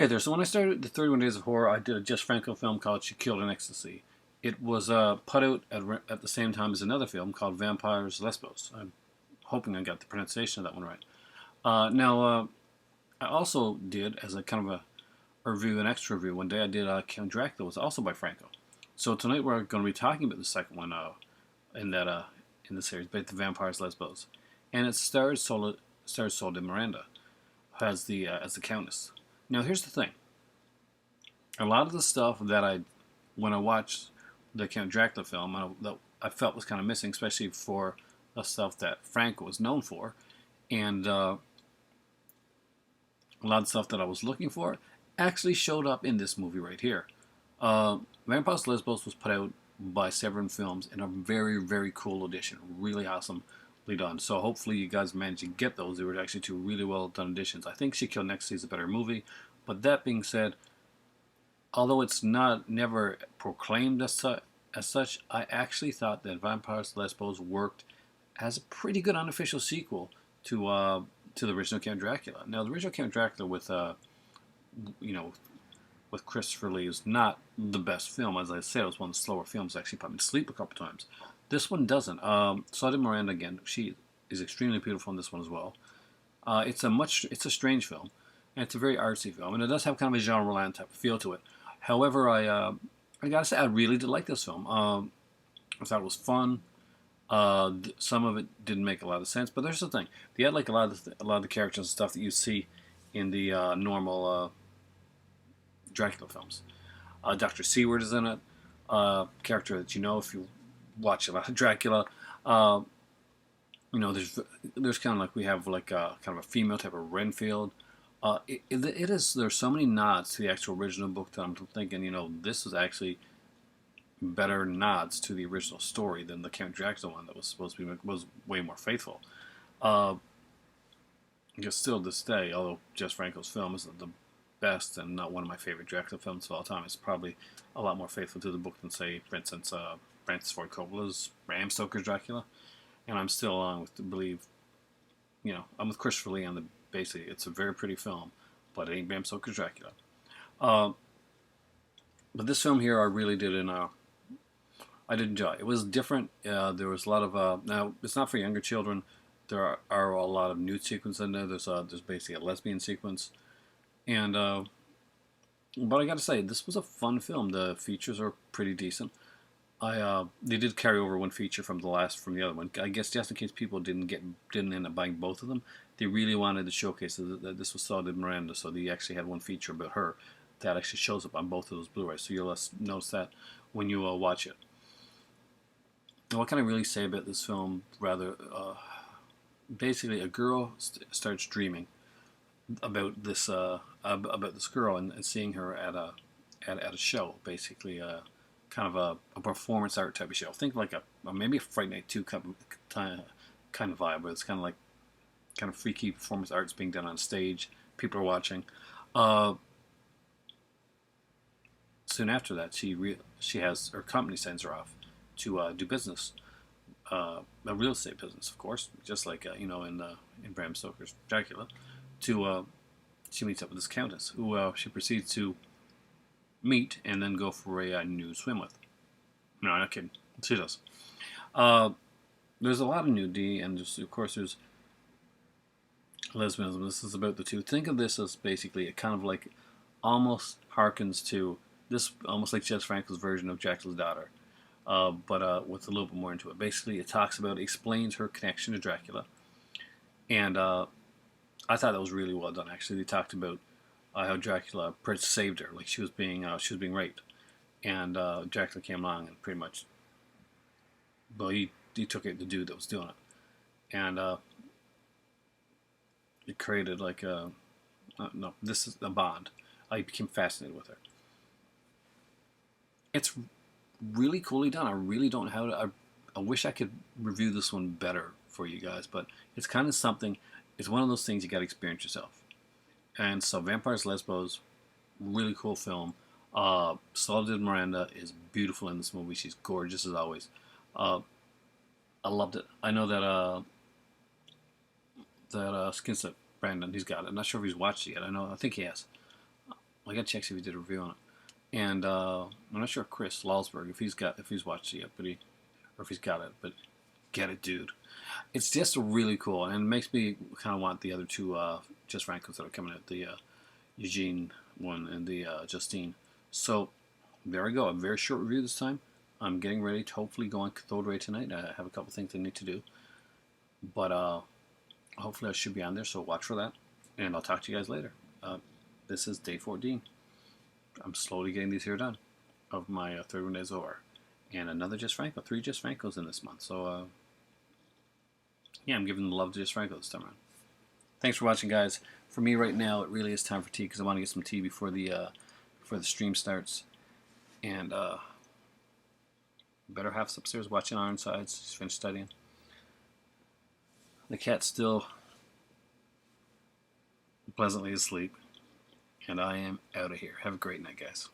Hey there. So when I started the 31 Days of Horror, I did a Jess Franco film called She Killed in Ecstasy. It was put out at the same time as another film called Vampyros Lesbos. I'm hoping I got the pronunciation of that one right. Now, I also did, as a kind of a review, an extra review, one day I did Count Dracula, was also by Franco. So tonight we're going to be talking about the second one in that in the series, but the Vampyros Lesbos. And it stars Sol de Miranda as the Countess. Now here's the thing. A lot of the stuff that when I watched the Count Dracula film, that I felt was kind of missing, especially for the stuff that Franco was known for, and a lot of stuff that I was looking for actually showed up in this movie right here. Vampyros Lesbos was put out by Severin Films in a very, very cool edition. Really awesomely done. So hopefully you guys managed to get those. They were actually two really well done editions. I think She Killed Next is a better movie. But that being said, although it's never proclaimed as such, I actually thought that Vampyros Lesbos worked as a pretty good unofficial sequel to the original Count Dracula. Now, the original Count Dracula you know, with Christopher Lee is not the best film. As I said, it was one of the slower films. Actually, put me to sleep a couple times. This one doesn't. Saudi Miranda again. She is extremely beautiful in this one as well. It's a strange film, and it's a very artsy film, and it does have kind of a genre-land type of feel to it. However, I gotta say I really did like this film. I thought it was fun. Some of it didn't make a lot of sense, but there's the thing. They had like a lot of the characters and stuff that you see in the normal Dracula films. Dr. Seward is in it. Character that you know if you watch a lot of Dracula. There's kind of like we have like kind of a female type of Renfield. It is. There's so many nods to the actual original book that I'm thinking, this is actually better nods to the original story than the Count Dracula one that was supposed to be was way more faithful. Just still to this day, although Jess Franco's film isn't the best and not one of my favorite Dracula films of all time, it's probably a lot more faithful to the book than, say, for instance, Francis Ford Coppola's Bram Stoker's Dracula. And I'm still on with I'm with Christopher Lee on the basically it's a very pretty film, but it ain't Bram Stoker's Dracula. But this film here, I really I did enjoy. It was different. There was a lot of now it's not for younger children. There are a lot of nude sequences in there. There's basically a lesbian sequence, and but I got to say this was a fun film. The features are pretty decent. They did carry over one feature from the other one. I guess just in case people didn't end up buying both of them, they really wanted to showcase that this was Saudi Miranda, so they actually had one feature about her that actually shows up on both of those Blu-rays. So you'll notice that when you watch it. Now, what can I really say about this film? Rather, basically, a girl starts dreaming about this girl and seeing her at a show, basically. Kind of a performance art type of show. Think like maybe a Fright Night 2 kind of vibe, but it's kind of freaky performance arts being done on stage. People are watching. Soon after that, she has her company sends her off to do business, a real estate business, of course, just like in Bram Stoker's Dracula. She meets up with this countess, who she proceeds to meet and then go for a nude swim with. No, I'm not kidding. She does. There's a lot of nudity, and of course there's lesbianism. This is about the two. Think of this as basically a kind of like almost harkens to this, almost like Jess Franco's version of Dracula's Daughter, but with a little bit more into it. Basically, it explains her connection to Dracula, and I thought that was really well done. Actually, they talked about how Dracula saved her, like she was being raped, and Dracula came along and pretty much, well, he took it the dude that was doing it, and it created like this is a bond. I became fascinated with her. It's really coolly done. I really don't know how to. I wish I could review this one better for you guys, but it's kind of something. It's one of those things you got to experience yourself. And so, Vampyros Lesbos, really cool film. Soledad Miranda is beautiful in this movie. She's gorgeous as always. I loved it. I know that Skinset Brandon, he's got it. I'm not sure if he's watched it yet. I think he has. I gotta check see if he did a review on it. And I'm not sure if Chris Lalsberg if he's watched it yet, or if he's got it, but get it, dude. It's just really cool, and it makes me kind of want the other two Just Francos that are coming out, the Eugene one and the Justine. So there we go. A very short review this time. I'm getting ready to hopefully go on Cathode Ray tonight. I have a couple things I need to do, but hopefully I should be on there. So watch for that, and I'll talk to you guys later. This is day 14. I'm slowly getting these here done of my 31 days over, and another Just Franco, 3 Just Francos in this month. So yeah, I'm giving the love to Just Franco this time around. Thanks for watching, guys. For me right now, it really is time for tea because I want to get some tea before the stream starts. And better half's upstairs watching Ironsides. She's finished studying. The cat's still pleasantly asleep, and I am out of here. Have a great night, guys.